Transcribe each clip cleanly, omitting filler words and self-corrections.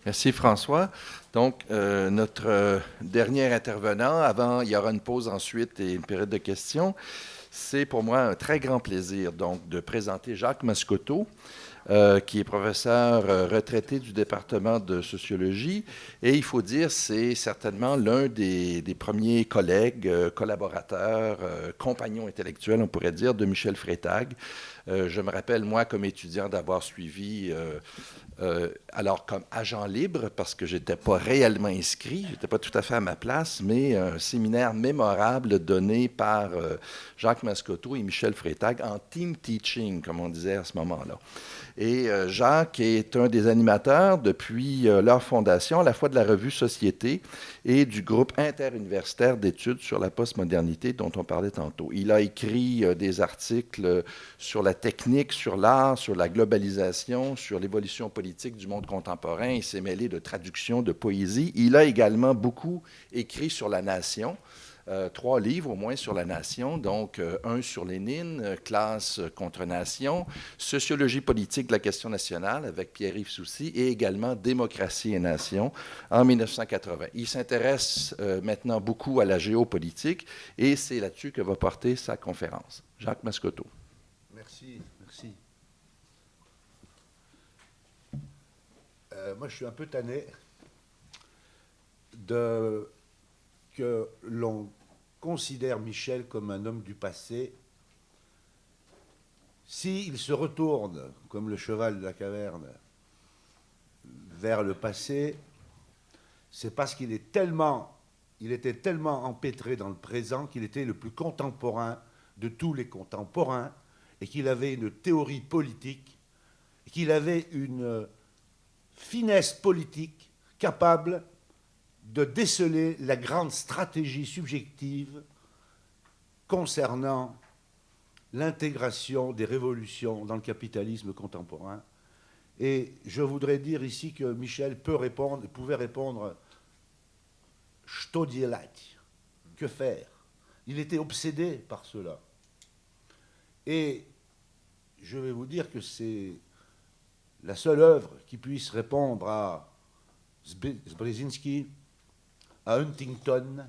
Merci François. Donc, notre dernier intervenant, avant, il y aura une pause ensuite et une période de questions. C'est pour moi un très grand plaisir donc de présenter Jacques Mascoteau, qui est professeur retraité du département de sociologie. Et il faut dire, c'est certainement l'un des premiers collègues, collaborateurs, compagnons intellectuels, on pourrait dire, de Michel Freytag. Je me rappelle, moi, comme étudiant, d'avoir suivi alors comme agent libre, parce que je n'étais pas réellement inscrit, je n'étais pas tout à fait à ma place, mais un séminaire mémorable donné par Jacques Mascoteau et Michel Freytag en team teaching, comme on disait à ce moment-là. Et Jacques est un des animateurs depuis leur fondation, à la fois de la revue Société et du groupe interuniversitaire d'études sur la postmodernité dont on parlait tantôt. Il a écrit des articles sur la technique, sur l'art, sur la globalisation, sur l'évolution politique du monde contemporain. Il s'est mêlé de traduction, de poésie. Il a également beaucoup écrit sur la nation. 3 livres au moins sur la nation, donc un sur Lénine, Classe contre nation, Sociologie politique de la question nationale avec Pierre-Yves Soucy et également Démocratie et nation en 1980. Il s'intéresse maintenant beaucoup à la géopolitique et c'est là-dessus que va porter sa conférence. Jacques Mascoteau. Merci, merci. Moi, je suis un peu tanné que l'on considère Michel comme un homme du passé. S'il se retourne, comme le cheval de la caverne, vers le passé, c'est parce qu'il était tellement empêtré dans le présent qu'il était le plus contemporain de tous les contemporains et qu'il avait une théorie politique, et qu'il avait une finesse politique capable de déceler la grande stratégie subjective concernant l'intégration des révolutions dans le capitalisme contemporain. Et je voudrais dire ici que Michel pouvait répondre « Что делать ?» Que faire? Il était obsédé par cela. Et je vais vous dire que c'est la seule œuvre qui puisse répondre à Brzezinski, à Huntington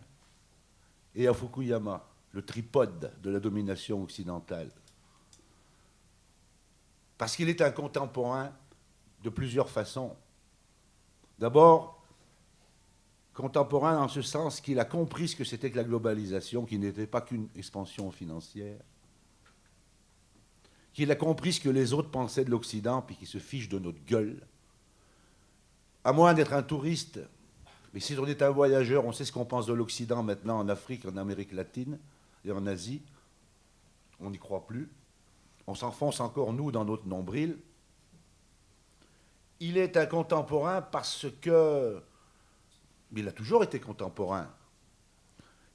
et à Fukuyama, le tripode de la domination occidentale. Parce qu'il est un contemporain de plusieurs façons. D'abord, contemporain en ce sens qu'il a compris ce que c'était que la globalisation, qui n'était pas qu'une expansion financière, qu'il a compris ce que les autres pensaient de l'Occident, puis qu'ils se fichent de notre gueule. À moins d'être un touriste, mais si on est un voyageur, on sait ce qu'on pense de l'Occident maintenant en Afrique, en Amérique latine et en Asie. On n'y croit plus. On s'enfonce encore, nous, dans notre nombril. Il est un contemporain parce que... Il a toujours été contemporain.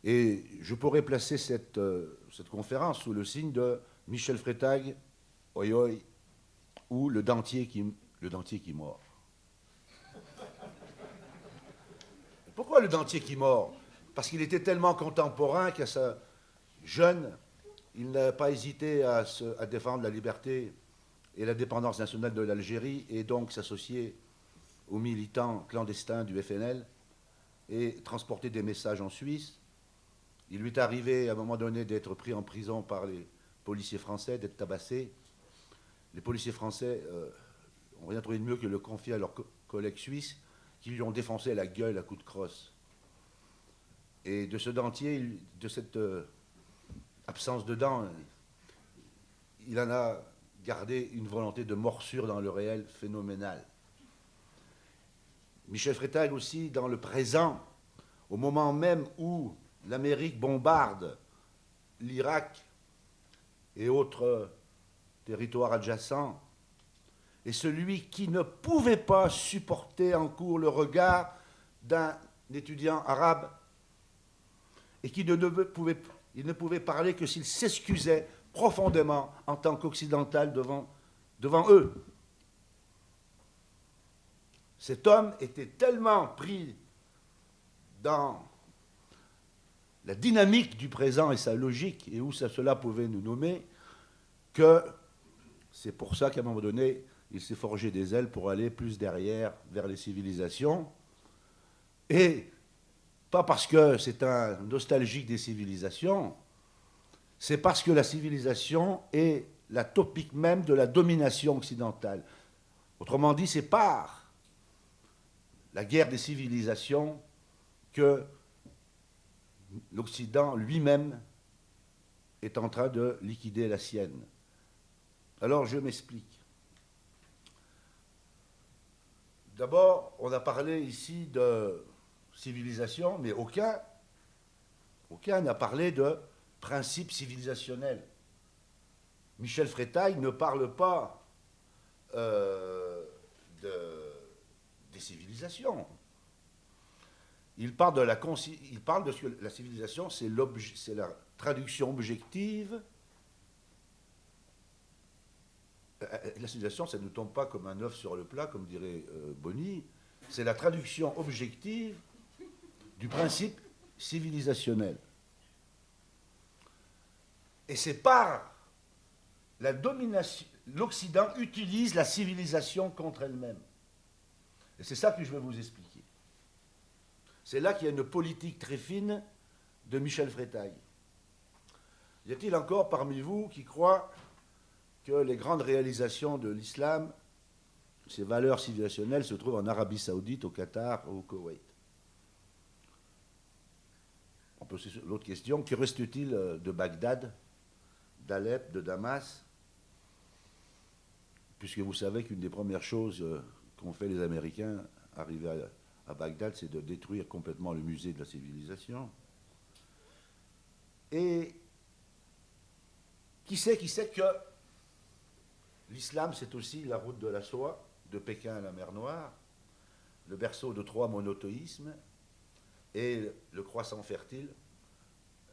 Et je pourrais placer cette conférence sous le signe de Michel Freytag, oi oi, ou le dentier qui mord. Pourquoi le dentier qui mord? Parce qu'il était tellement contemporain qu'à sa jeune, il n'a pas hésité à défendre la liberté et l'indépendance nationale de l'Algérie et donc s'associer aux militants clandestins du FNL et transporter des messages en Suisse. Il lui est arrivé à un moment donné d'être pris en prison par les policiers français, d'être tabassé. Les policiers français n'ont rien trouvé de mieux que le confier à leurs collègues suisses qui lui ont défoncé la gueule à coups de crosse. Et de ce dentier, de cette absence de dents, il en a gardé une volonté de morsure dans le réel phénoménale. Michel Freytag aussi, dans le présent, au moment même où l'Amérique bombarde l'Irak et autres territoires adjacents, est celui qui ne pouvait pas supporter en cours le regard d'un étudiant arabe et qui il ne pouvait parler que s'il s'excusait profondément en tant qu'occidental devant eux. Cet homme était tellement pris dans la dynamique du présent et sa logique, et où cela pouvait nous nommer, que c'est pour ça qu'à un moment donné, il s'est forgé des ailes pour aller plus derrière, vers les civilisations. Et pas parce que c'est un nostalgique des civilisations, c'est parce que la civilisation est la topique même de la domination occidentale. Autrement dit, c'est par la guerre des civilisations que l'Occident lui-même est en train de liquider la sienne. Alors je m'explique. D'abord, on a parlé ici de civilisation, mais aucun n'a parlé de principe civilisationnel. Michel Frétail ne parle pas des civilisations. Il parle de ce que la civilisation, c'est la traduction objective. La civilisation, ça ne tombe pas comme un œuf sur le plat, comme dirait Bonny. C'est la traduction objective du principe civilisationnel. Et c'est par la domination. L'Occident utilise la civilisation contre elle-même. Et c'est ça que je vais vous expliquer. C'est là qu'il y a une politique très fine de Michel Frétail. Y a-t-il encore parmi vous qui croient que les grandes réalisations de l'islam, ces valeurs civilisationnelles, se trouvent en Arabie Saoudite, au Qatar ou au Koweït? On peut poser l'autre question, que reste-t-il de Bagdad, d'Alep, de Damas? Puisque vous savez qu'une des premières choses qu'ont fait les Américains arrivés à Bagdad, c'est de détruire complètement le musée de la civilisation. Et qui sait que l'islam, c'est aussi la route de la soie, de Pékin à la mer Noire, le berceau de trois monothéismes et le croissant fertile,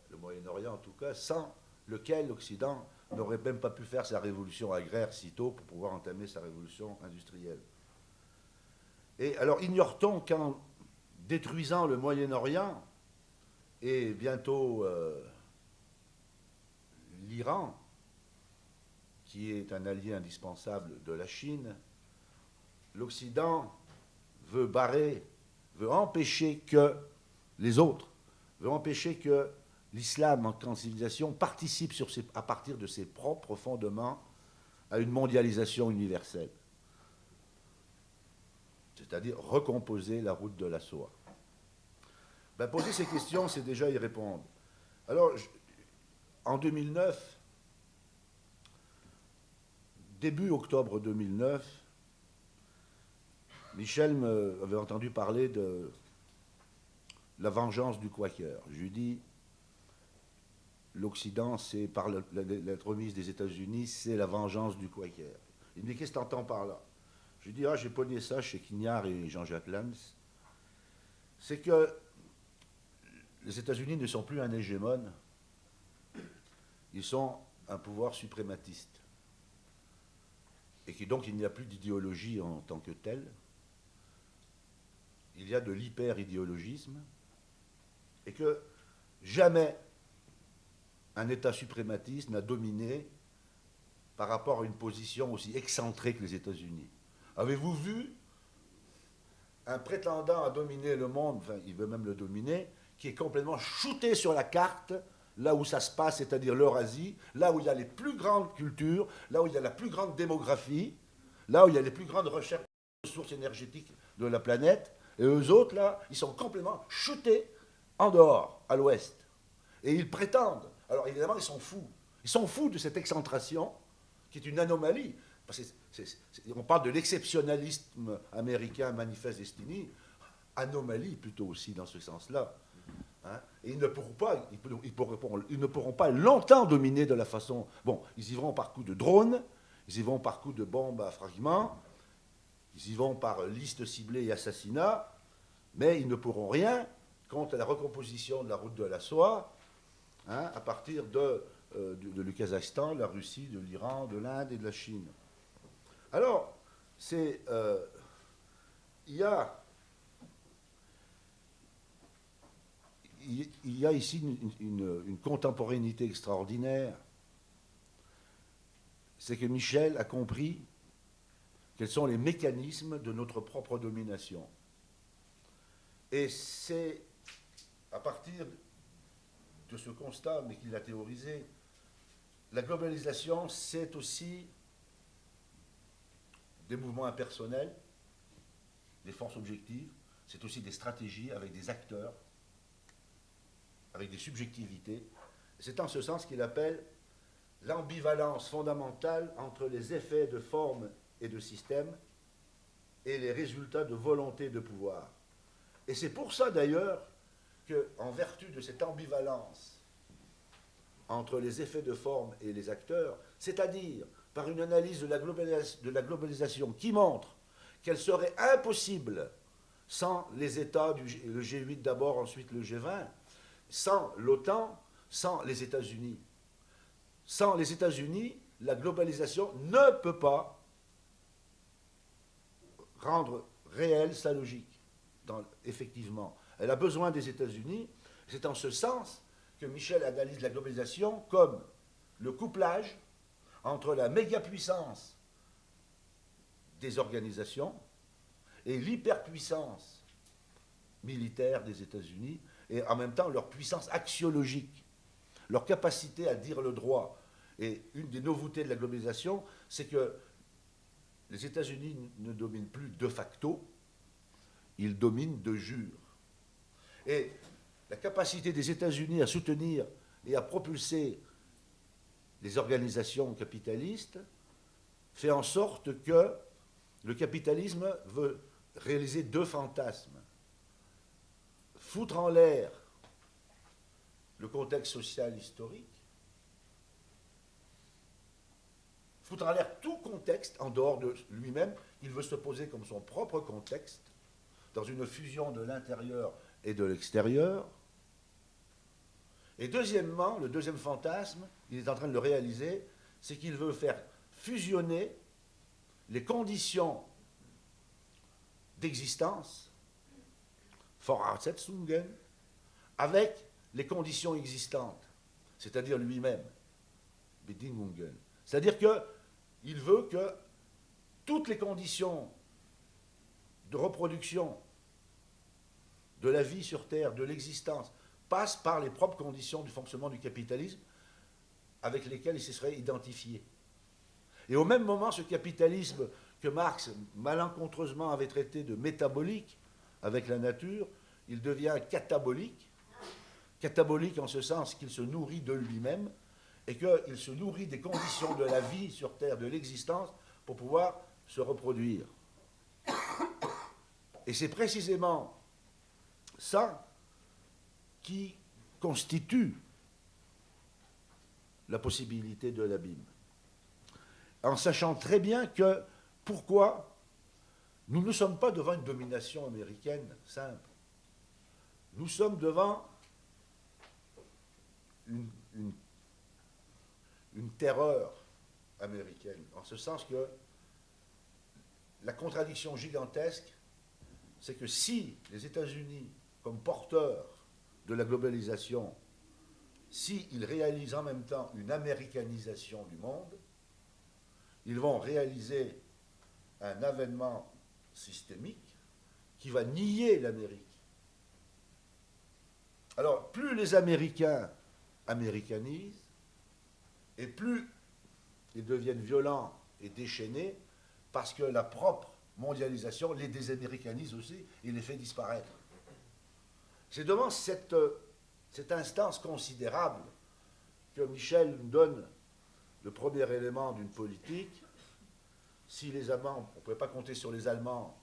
le Moyen-Orient en tout cas, sans lequel l'Occident n'aurait même pas pu faire sa révolution agraire si tôt pour pouvoir entamer sa révolution industrielle. Et alors, ignore-t-on qu'en détruisant le Moyen-Orient et bientôt l'Iran, qui est un allié indispensable de la Chine, l'Occident veut empêcher que les autres, veut empêcher que l'islam en tant que civilisation participe à partir de ses propres fondements à une mondialisation universelle. C'est-à-dire recomposer la route de la soie. Ben, poser ces questions, c'est déjà y répondre. Alors, en 2009, début octobre 2009, Michel m'avait entendu parler de la vengeance du Quaker. Je lui dis, l'Occident, c'est par la remise des États-Unis, c'est la vengeance du Quaker. Il me dit, qu'est-ce que tu entends par là? Je lui dis, j'ai pogné ça chez Quignard et Jean-Jacques Lannes. C'est que les États-Unis ne sont plus un hégémone, ils sont un pouvoir suprématiste. Et donc il n'y a plus d'idéologie en tant que telle. Il y a de l'hyper-idéologisme. Et que jamais un État suprématiste n'a dominé par rapport à une position aussi excentrée que les États-Unis. Avez-vous vu un prétendant à dominer le monde, enfin il veut même le dominer, qui est complètement shooté sur la carte, là où ça se passe, c'est-à-dire l'Eurasie, là où il y a les plus grandes cultures, là où il y a la plus grande démographie, là où il y a les plus grandes recherches de ressources énergétiques de la planète, et eux autres, là, ils sont complètement shootés en dehors, à l'ouest. Et ils prétendent, alors évidemment, ils sont fous. Ils sont fous de cette excentration, qui est une anomalie. Parce que on parle de l'exceptionnalisme américain manifeste destiny, anomalie plutôt aussi dans ce sens-là. Hein, et ils ne pourront pas longtemps dominer de la façon... Bon, ils y vont par coups de drones, ils y vont par coups de bombes à fragments, ils y vont par liste ciblée et assassinat, mais ils ne pourront rien contre la recomposition de la route de la soie, hein, à partir du Kazakhstan, de la Russie, de l'Iran, de l'Inde et de la Chine. Alors, il y a ici une contemporanéité extraordinaire. C'est que Michel a compris quels sont les mécanismes de notre propre domination. Et c'est à partir de ce constat, mais qu'il a théorisé, la globalisation, c'est aussi des mouvements impersonnels, des forces objectives, c'est aussi des stratégies avec des acteurs, avec des subjectivités. C'est en ce sens qu'il appelle l'ambivalence fondamentale entre les effets de forme et de système et les résultats de volonté de pouvoir. Et c'est pour ça d'ailleurs qu'en vertu de cette ambivalence entre les effets de forme et les acteurs, c'est-à-dire par une analyse de la globalisation qui montre qu'elle serait impossible sans les États, le G8 d'abord, ensuite le G20, sans l'OTAN, sans les États-Unis. Sans les États-Unis, la globalisation ne peut pas rendre réelle sa logique, effectivement. Elle a besoin des États-Unis. C'est en ce sens que Michel analyse la globalisation comme le couplage entre la mégapuissance des organisations et l'hyperpuissance militaire des États-Unis, et en même temps leur puissance axiologique, leur capacité à dire le droit. Et une des nouveautés de la globalisation, c'est que les États-Unis ne dominent plus de facto, ils dominent de jure. Et la capacité des États-Unis à soutenir et à propulser les organisations capitalistes fait en sorte que le capitalisme veut réaliser deux fantasmes. Foutre en l'air le contexte social historique, foutre en l'air tout contexte en dehors de lui-même, il veut se poser comme son propre contexte, dans une fusion de l'intérieur et de l'extérieur. Et deuxièmement, le deuxième fantasme, il est en train de le réaliser, c'est qu'il veut faire fusionner les conditions d'existence, Voraussetzungen, avec les conditions existantes, c'est-à-dire lui-même, Bedingungen. C'est-à-dire qu'il veut que toutes les conditions de reproduction de la vie sur Terre, de l'existence, passent par les propres conditions du fonctionnement du capitalisme avec lesquelles il se serait identifié. Et au même moment, ce capitalisme que Marx malencontreusement avait traité de métabolique avec la nature, il devient catabolique. Catabolique en ce sens qu'il se nourrit de lui-même et qu'il se nourrit des conditions de la vie sur Terre, de l'existence, pour pouvoir se reproduire. Et c'est précisément ça qui constitue la possibilité de l'abîme. En sachant très bien que pourquoi nous ne sommes pas devant une domination américaine simple. Nous sommes devant une terreur américaine, en ce sens que la contradiction gigantesque, c'est que si les États-Unis, comme porteurs de la globalisation, s'ils réalisent en même temps une américanisation du monde, ils vont réaliser un avènement systémique qui va nier l'Amérique. Alors, plus les Américains américanisent, et plus ils deviennent violents et déchaînés, parce que la propre mondialisation les désaméricanise aussi et les fait disparaître. C'est devant cette instance considérable que Michel nous donne le premier élément d'une politique. Si les Allemands, on ne pouvait pas compter sur les Allemands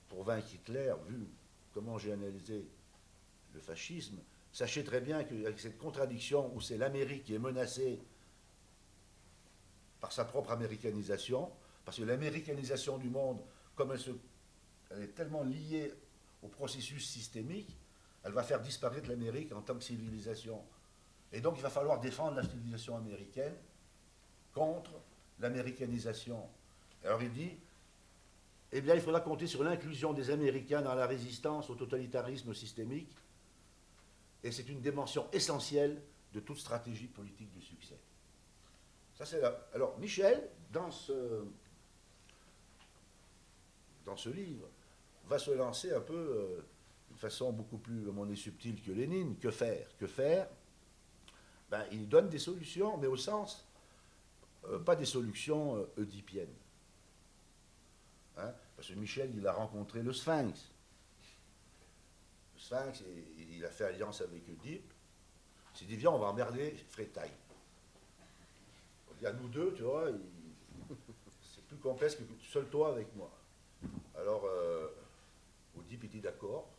pour vaincre Hitler, vu comment j'ai analysé le fascisme, sachez très bien qu'avec cette contradiction où c'est l'Amérique qui est menacée par sa propre américanisation, parce que l'américanisation du monde, comme elle est tellement liée au processus systémique, elle va faire disparaître l'Amérique en tant que civilisation. Et donc il va falloir défendre la civilisation américaine contre l'américanisation. Alors il dit, eh bien il faudra compter sur l'inclusion des Américains dans la résistance au totalitarisme systémique, et c'est une dimension essentielle de toute stratégie politique du succès. Ça c'est là. Alors Michel, dans dans ce livre, va se lancer un peu d'une façon beaucoup plus, à mon avis, subtile que Lénine. Que faire? Que faire? Ben, il donne des solutions, mais au sens, pas des solutions oedipiennes. Hein? Parce que Michel, il a rencontré le Sphinx. Le Sphinx, il a fait alliance avec Oedipe. Il s'est dit, viens, on va emmerder Frétaille. Il y a nous deux, tu vois, c'est plus complexe que seul toi avec moi. Alors, Oedipe, il dit d'accord.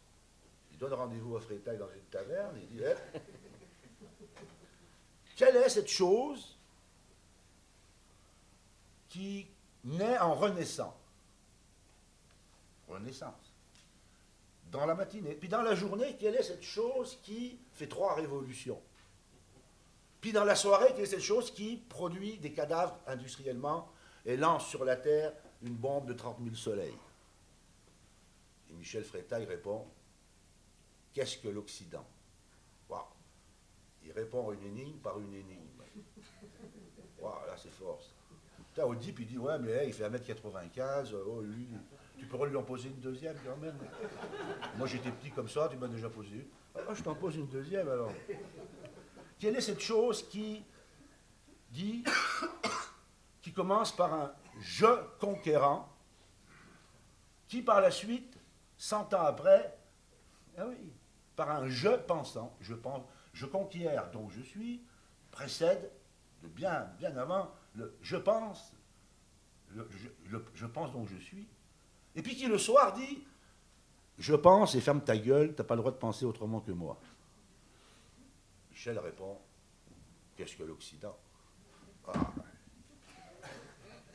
Il donne rendez-vous à Frétaille dans une taverne. Il dit, eh, quelle est cette chose qui naît en renaissant? Renaissance. Dans la matinée. Puis dans la journée, quelle est cette chose qui fait 3 révolutions? Puis dans la soirée, quelle est cette chose qui produit des cadavres industriellement et lance sur la Terre une bombe de 30 000 soleils? Et Michel Frétaille répond, qu'est-ce que l'Occident? Wow. Il répond une énigme par une énigme. Wow, là c'est fort. Ça. Oedipe, il dit, ouais, mais hey, il fait 1m95, oh, lui, tu pourrais lui en poser une deuxième quand même. Moi j'étais petit comme ça, tu m'as déjà posé une. Ah, je t'en pose une deuxième alors. Quelle est cette chose qui dit, qui commence par un je conquérant, qui par la suite, 100 ans après, ah oui, par un je pensant, je pense, je conquiert donc je suis, précède de bien avant le je pense, je pense donc je suis, et puis qui le soir dit je pense et ferme ta gueule, t'as pas le droit de penser autrement que moi. Michel répond, qu'est-ce que l'Occident? Ah.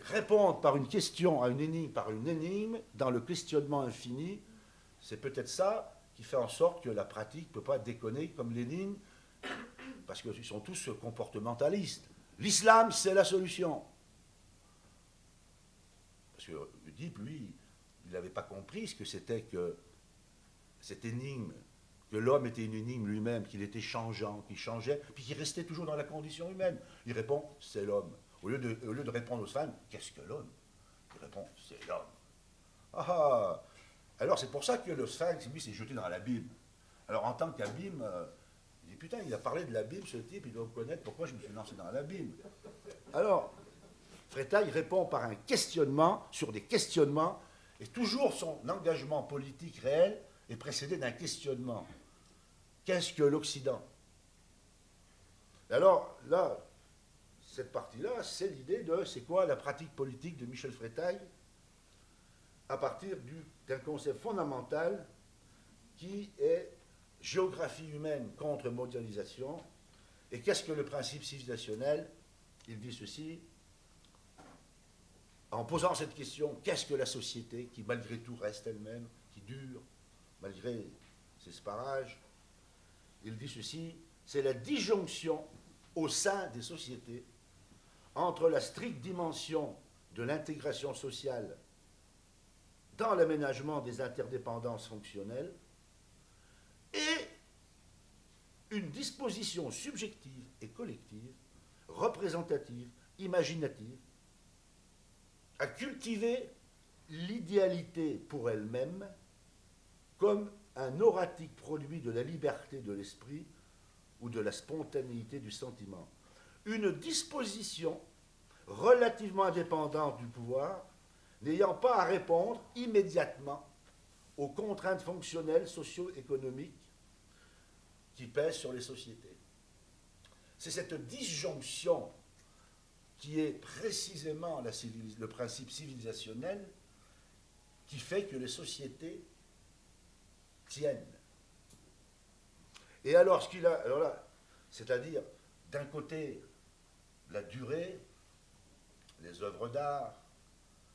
Répondre par une question à une énigme par une énigme, dans le questionnement infini, c'est peut-être ça qui fait en sorte que la pratique ne peut pas déconner comme Lénine, parce qu'ils sont tous comportementalistes. L'islam, c'est la solution. Parce que Oedipe, lui, il n'avait pas compris ce que c'était que cette énigme, que l'homme était une énigme lui-même, qu'il était changeant, qu'il changeait, puis qu'il restait toujours dans la condition humaine. Il répond, c'est l'homme. Au lieu de répondre aux femmes, qu'est-ce que l'homme? Il répond, c'est l'homme. Ah ah. Alors c'est pour ça que le Sphinx, lui, s'est jeté dans l'abîme. Alors en tant qu'abîme, il dit, putain, il a parlé de l'abîme, ce type, il doit connaître pourquoi je me suis lancé dans l'abîme. Alors, Frétaille répond par un questionnement sur des questionnements, et toujours son engagement politique réel est précédé d'un questionnement. Qu'est-ce que l'Occident? Alors, là, cette partie-là, c'est l'idée de c'est quoi la pratique politique de Michel Frétaille à partir d'un concept fondamental qui est géographie humaine contre mondialisation. Et qu'est-ce que le principe civilisationnel? Il dit ceci, en posant cette question, qu'est-ce que la société qui malgré tout reste elle-même, qui dure, malgré ses sparages? Il dit ceci, c'est la disjonction au sein des sociétés entre la stricte dimension de l'intégration sociale dans l'aménagement des interdépendances fonctionnelles et une disposition subjective et collective, représentative, imaginative, à cultiver l'idéalité pour elle-même comme un auratique produit de la liberté de l'esprit ou de la spontanéité du sentiment. Une disposition relativement indépendante du pouvoir, n'ayant pas à répondre immédiatement aux contraintes fonctionnelles socio-économiques qui pèsent sur les sociétés. C'est cette disjonction qui est précisément le principe civilisationnel qui fait que les sociétés tiennent. Et alors, alors là, c'est-à-dire, d'un côté, la durée, les œuvres d'art,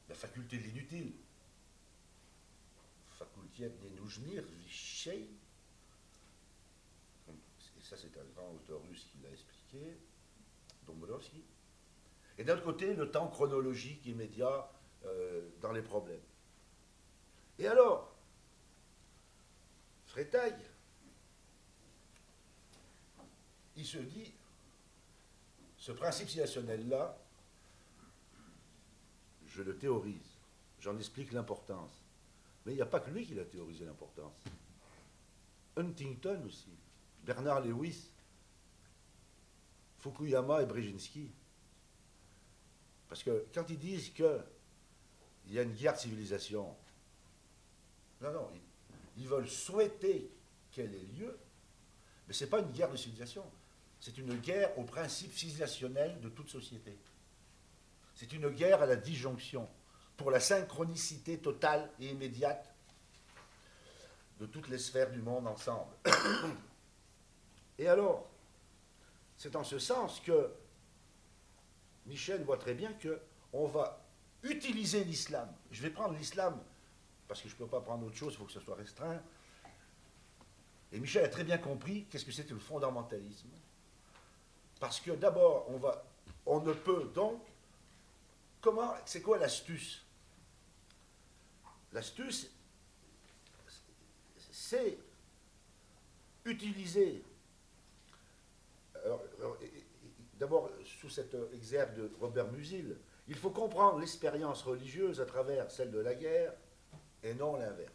la faculté de l'inutile, faculté des noujnir, vichei, et ça c'est un grand auteur russe qui l'a expliqué, Dombrowski, et d'un autre côté, le temps chronologique immédiat dans les problèmes. Et alors, Frétaille, il se dit, ce principe civilisationnel-là, je le théorise, j'en explique l'importance. Mais il n'y a pas que lui qui a théorisé l'importance. Huntington aussi, Bernard Lewis, Fukuyama et Brzezinski. Parce que quand ils disent qu'il y a une guerre de civilisation, non, ils veulent souhaiter qu'elle ait lieu, mais ce n'est pas une guerre de civilisation. C'est une guerre au principe civilisationnel de toute société. C'est une guerre à la disjonction, pour la synchronicité totale et immédiate de toutes les sphères du monde ensemble. Et alors, c'est en ce sens que Michel voit très bien qu'on va utiliser l'islam. Je vais prendre l'islam, parce que je ne peux pas prendre autre chose, il faut que ce soit restreint. Et Michel a très bien compris qu'est-ce que c'était le fondamentalisme. Parce que d'abord, on ne peut donc... C'est quoi l'astuce? L'astuce, c'est utiliser... D'abord, sous cet exergue de Robert Musil, il faut comprendre l'expérience religieuse à travers celle de la guerre et non l'inverse.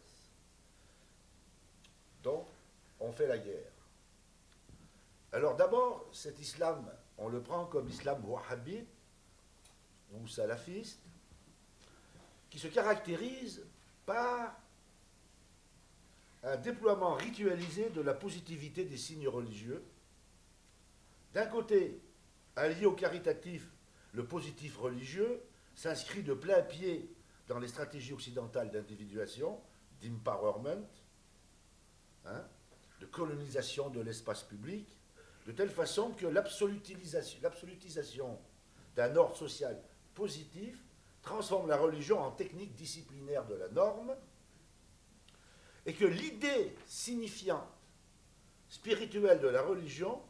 Donc, on fait la guerre. Alors d'abord, cet islam, on le prend comme islam wahhabite ou salafiste, qui se caractérise par un déploiement ritualisé de la positivité des signes religieux. D'un côté, allié au caritatif, le positif religieux s'inscrit de plein pied dans les stratégies occidentales d'individuation, d'empowerment, de colonisation de l'espace public, de telle façon que l'absolutisation d'un ordre social positif transforme la religion en technique disciplinaire de la norme, et que l'idée signifiante, spirituelle de la religion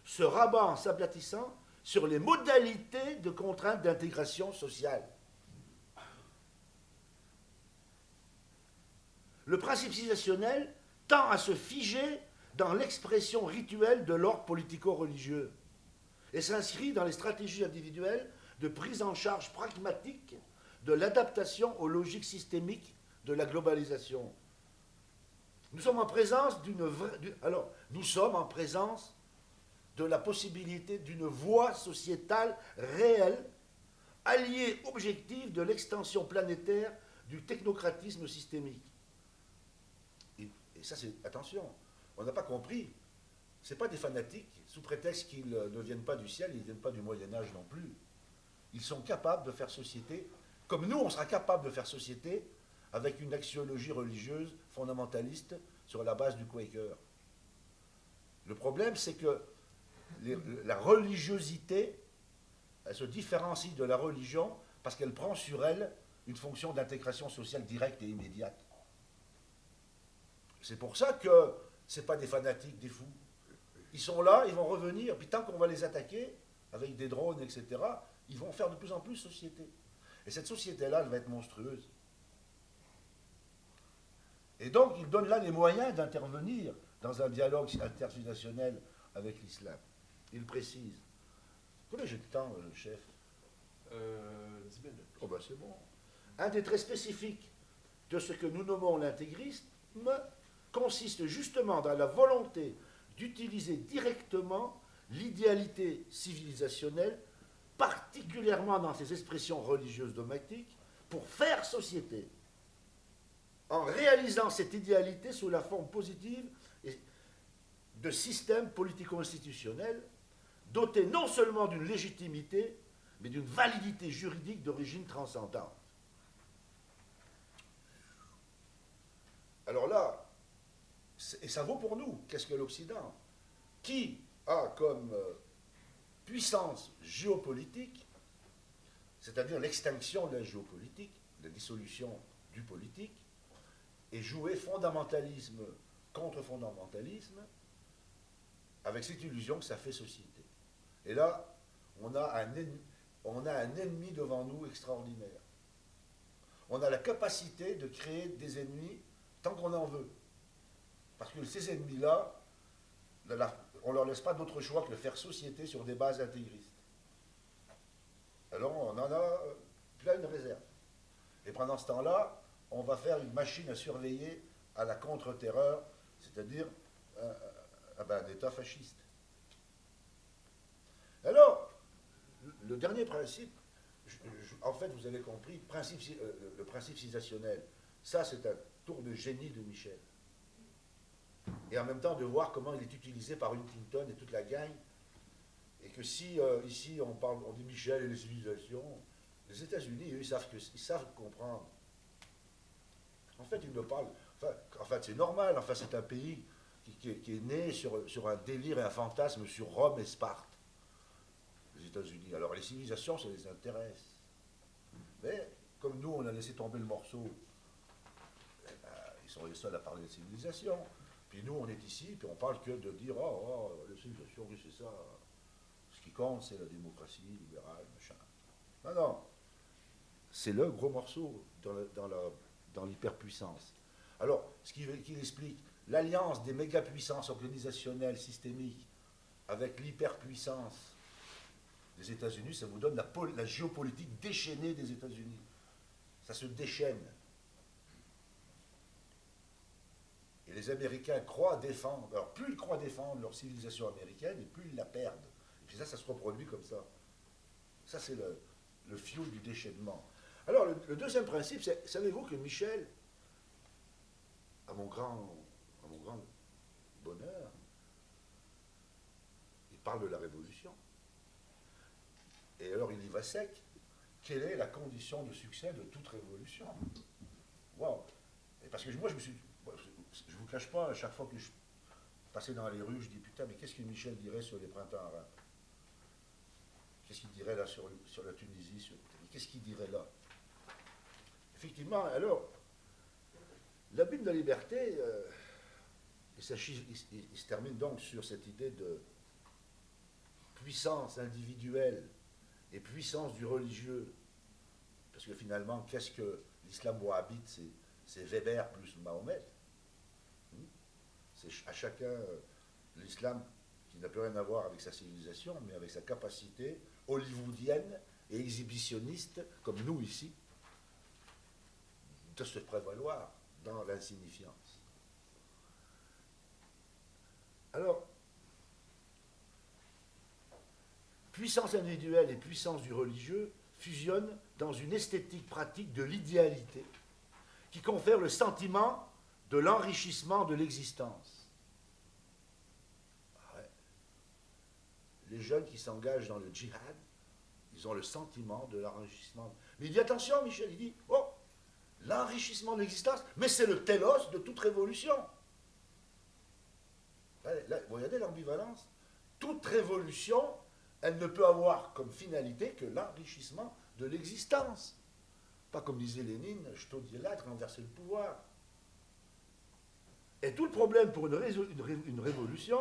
se rabat en s'aplatissant sur les modalités de contraintes d'intégration sociale. Le principe civilisationnel tend à se figer dans l'expression rituelle de l'ordre politico-religieux et s'inscrit dans les stratégies individuelles de prise en charge pragmatique de l'adaptation aux logiques systémiques de la globalisation. Nous sommes en présence nous sommes en présence de la possibilité d'une voie sociétale réelle, alliée objective de l'extension planétaire du technocratisme systémique. Et ça, c'est... Attention, on n'a pas compris. Ce n'est pas des fanatiques, sous prétexte qu'ils ne viennent pas du ciel, ils ne viennent pas du Moyen-Âge non plus. Ils sont capables de faire société, comme nous, on sera capable de faire société avec une axiologie religieuse fondamentaliste sur la base du Quaker. Le problème, c'est que la religiosité, elle se différencie de la religion parce qu'elle prend sur elle une fonction d'intégration sociale directe et immédiate. C'est pour ça que ce n'est pas des fanatiques, des fous. Ils sont là, ils vont revenir, puis tant qu'on va les attaquer, avec des drones, etc., ils vont faire de plus en plus société. Et cette société-là, elle va être monstrueuse. Et donc, ils donnent là les moyens d'intervenir dans un dialogue intercivilisationnel avec l'islam. Il précise. Combien j'ai de temps, chef 10 minutes. Oh ben c'est bon. Un des traits spécifiques de ce que nous nommons l'intégrisme consiste justement dans la volonté d'utiliser directement l'idéalité civilisationnelle, particulièrement dans ses expressions religieuses dogmatiques, pour faire société, en réalisant cette idéalité sous la forme positive de systèmes politico-institutionnels dotés non seulement d'une légitimité, mais d'une validité juridique d'origine transcendante. Alors là, et ça vaut pour nous, qu'est-ce que l'Occident, qui a comme puissance géopolitique, c'est-à-dire l'extinction de la géopolitique, la dissolution du politique, et jouer fondamentalisme contre fondamentalisme, avec cette illusion que ça fait société. Et là, on a un ennemi devant nous extraordinaire. On a la capacité de créer des ennemis tant qu'on en veut. Parce que ces ennemis-là, on ne leur laisse pas d'autre choix que de faire société sur des bases intégristes. Alors on en a plein de réserves. Et pendant ce temps-là, on va faire une machine à surveiller à la contre-terreur, c'est-à-dire un État fasciste. Alors, le dernier principe, en fait, vous avez compris, le principe civilisationnel, ça c'est un tour de génie de Michel. Et en même temps de voir comment il est utilisé par Huntington et toute la gang, et que si ici on dit Michel et les civilisations, les États-Unis, eux, ils savent comprendre. En fait, ils me parlent. En fait, c'est normal. Enfin, c'est un pays qui est né sur un délire et un fantasme sur Rome et Sparte, les États-Unis. Alors, les civilisations, ça les intéresse. Mais, comme nous, on a laissé tomber le morceau, eh ben, ils sont les seuls à parler de civilisation. Puis nous, on est ici, puis on parle que de dire les civilisations, oui, c'est ça. Ce qui compte, c'est la démocratie libérale, machin. Non, non. C'est le gros morceau dans l'hyperpuissance. Alors, ce qu'il explique, l'alliance des mégapuissances organisationnelles systémiques avec l'hyperpuissance des États-Unis, ça vous donne la géopolitique déchaînée des États-Unis. Ça se déchaîne. Et les Américains croient défendre. Alors, plus ils croient défendre leur civilisation américaine, et plus ils la perdent. Et puis ça se reproduit comme ça. Ça, c'est le fioul du déchaînement. Alors, le deuxième principe, c'est, savez-vous que Michel, à mon grand bonheur, il parle de la Révolution. Et alors, il y va sec. Quelle est la condition de succès de toute révolution? Wow. Et parce que moi, je ne vous cache pas, à chaque fois que je passais dans les rues, je dis, putain, mais qu'est-ce que Michel dirait sur les printemps arabes? Qu'est-ce qu'il dirait là sur la Tunisie? Qu'est-ce qu'il dirait là? Effectivement, alors, la Bible de la liberté, il se termine donc sur cette idée de puissance individuelle et puissance du religieux. Parce que finalement, qu'est-ce que l'islam wahhabite? C'est Weber plus Mahomet. C'est à chacun l'islam qui n'a plus rien à voir avec sa civilisation, mais avec sa capacité hollywoodienne et exhibitionniste, comme nous ici, de se prévaloir dans l'insignifiance. Alors, puissance individuelle et puissance du religieux fusionnent dans une esthétique pratique de l'idéalité qui confère le sentiment de l'enrichissement de l'existence. Ouais. Les jeunes qui s'engagent dans le djihad, ils ont le sentiment de l'enrichissement. Mais il dit attention, Michel, il dit, oh, l'enrichissement de l'existence, mais c'est le télos de toute révolution. Là, vous regardez l'ambivalence. Toute révolution, elle ne peut avoir comme finalité que l'enrichissement de l'existence. Pas comme disait Lénine, je t'odie là, renverser le pouvoir. Et tout le problème pour une révolution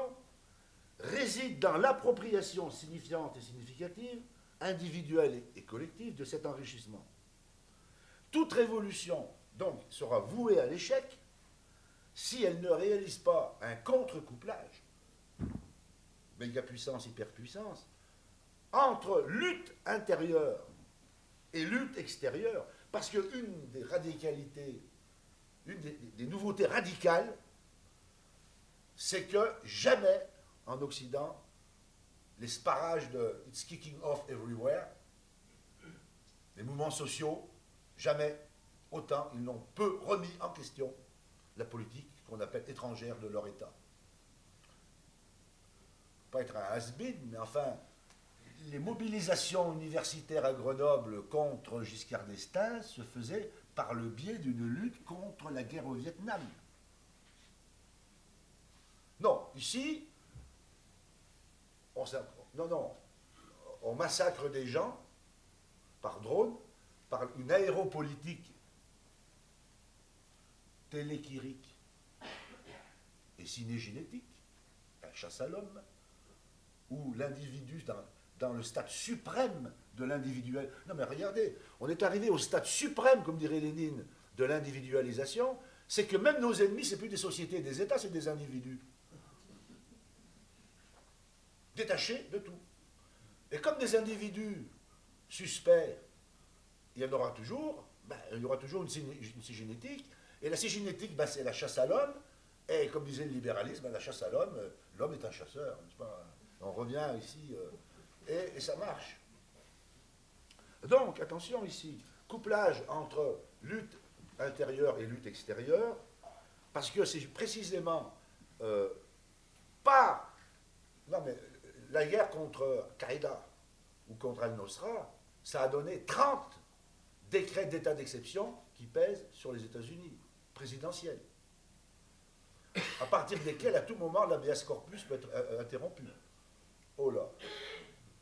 réside dans l'appropriation signifiante et significative, individuelle et collective de cet enrichissement. Toute révolution, donc, sera vouée à l'échec si elle ne réalise pas un contre-couplage, mégapuissance, hyperpuissance, entre lutte intérieure et lutte extérieure. Parce qu'une des radicalités, une des nouveautés radicales, c'est que jamais en Occident, les sparages de It's kicking off everywhere, les mouvements sociaux, jamais autant ils n'ont peu remis en question la politique qu'on appelle étrangère de leur État. Pas être un has-been, mais enfin, les mobilisations universitaires à Grenoble contre Giscard d'Estaing se faisaient par le biais d'une lutte contre la guerre au Vietnam. Non, ici, on massacre des gens par drone, par une aéropolitique téléchirique et cinégénétique, la chasse à l'homme, où l'individu, dans le stade suprême de l'individuel. Non mais regardez, on est arrivé au stade suprême, comme dirait Lénine, de l'individualisation, c'est que même nos ennemis, c'est plus des sociétés et des États, c'est des individus. Détachés de tout. Et comme des individus suspects, il y en aura toujours, ben, il y aura toujours une scie génétique. Et la scie génétique, ben, c'est la chasse à l'homme. Et comme disait le libéralisme, ben, la chasse à l'homme, l'homme est un chasseur, n'est-ce pas? On revient ici, et ça marche. Donc, attention ici, couplage entre lutte intérieure et lutte extérieure, parce que c'est précisément pas... Non, mais la guerre contre Qaïda ou contre Al-Nosra, ça a donné 30 décrets d'état d'exception qui pèsent sur les États-Unis, présidentiels, à partir desquels, à tout moment, l'habeas corpus peut être interrompu. Oh là,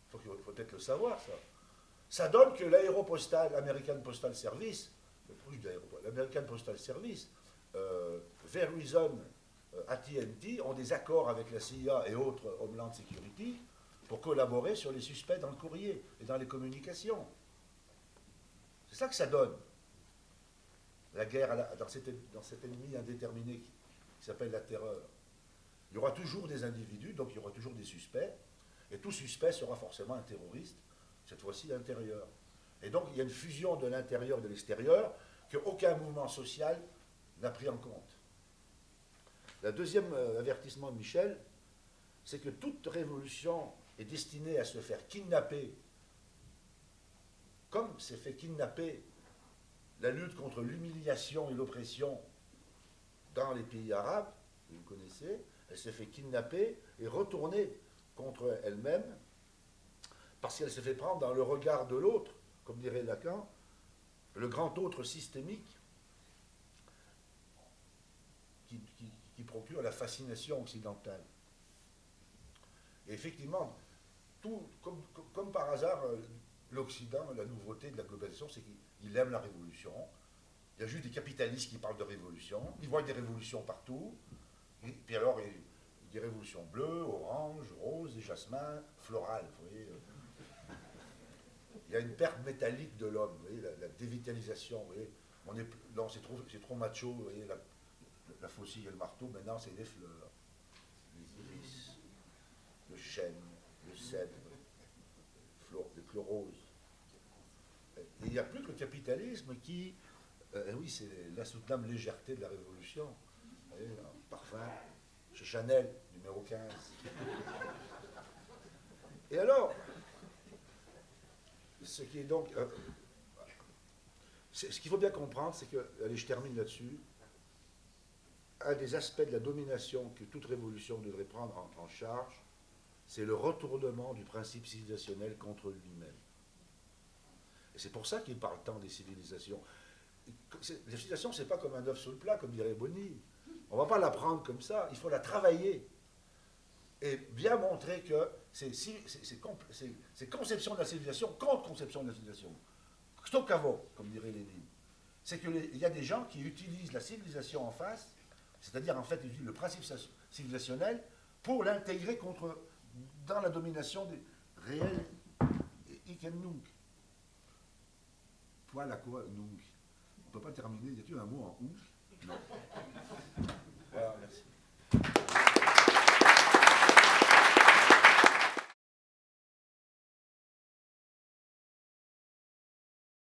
faut peut-être le savoir, ça. Ça donne que l'aéropostale, l'American Postal Service, l'American Postal Service, Verizon, AT&T ont des accords avec la CIA et autres Homeland Security pour collaborer sur les suspects dans le courrier et dans les communications. C'est ça que ça donne. La guerre dans cet ennemi indéterminé qui s'appelle la terreur. Il y aura toujours des individus, donc il y aura toujours des suspects, et tout suspect sera forcément un terroriste, cette fois-ci intérieur. Et donc il y a une fusion de l'intérieur et de l'extérieur qu'aucun mouvement social n'a pris en compte. Le deuxième avertissement de Michel, c'est que toute révolution est destinée à se faire kidnapper, comme s'est fait kidnapper la lutte contre l'humiliation et l'oppression dans les pays arabes, vous connaissez, elle s'est fait kidnapper et retourner contre elle-même, parce qu'elle s'est fait prendre dans le regard de l'autre, comme dirait Lacan, le grand autre systémique qui procure la fascination occidentale. Et effectivement, comme par hasard, l'Occident, la nouveauté de la globalisation, c'est qu'il aime la révolution. Il y a juste des capitalistes qui parlent de révolution. Ils voient des révolutions partout. Et puis alors, il y a des révolutions bleues, oranges, roses, jasmin, florales. Vous voyez. Il y a une perte métallique de l'homme. Vous voyez, la dévitalisation. Vous voyez. Non, c'est trop macho. Vous voyez, la faucille et le marteau, maintenant, c'est les fleurs, les iris, le chêne, le cèdre, le chlorose. Et il n'y a plus que le capitalisme qui... oui, c'est l'insoutenable légèreté de la révolution. Vous voyez, un parfum, chez Chanel, numéro 15. Et alors, ce qui est donc... ce qu'il faut bien comprendre, c'est que... Allez, je termine là-dessus. Un des aspects de la domination que toute révolution devrait prendre en charge, c'est le retournement du principe civilisationnel contre lui-même. Et c'est pour ça qu'il parle tant des civilisations. La civilisation, ce n'est pas comme un œuf sur le plat, comme dirait Bonny. On ne va pas la prendre comme ça, il faut la travailler. Et bien montrer que c'est conception de la civilisation contre conception de la civilisation. Stokavo, comme dirait Lénine. C'est qu'il y a des gens qui utilisent la civilisation en face, c'est-à-dire en fait ils utilisent le principe civilisationnel pour l'intégrer dans la domination des réels Ik en Nunc. Poil à quoi Nunc. On ne peut pas terminer. Y a-t-il un mot en Nunc? Non.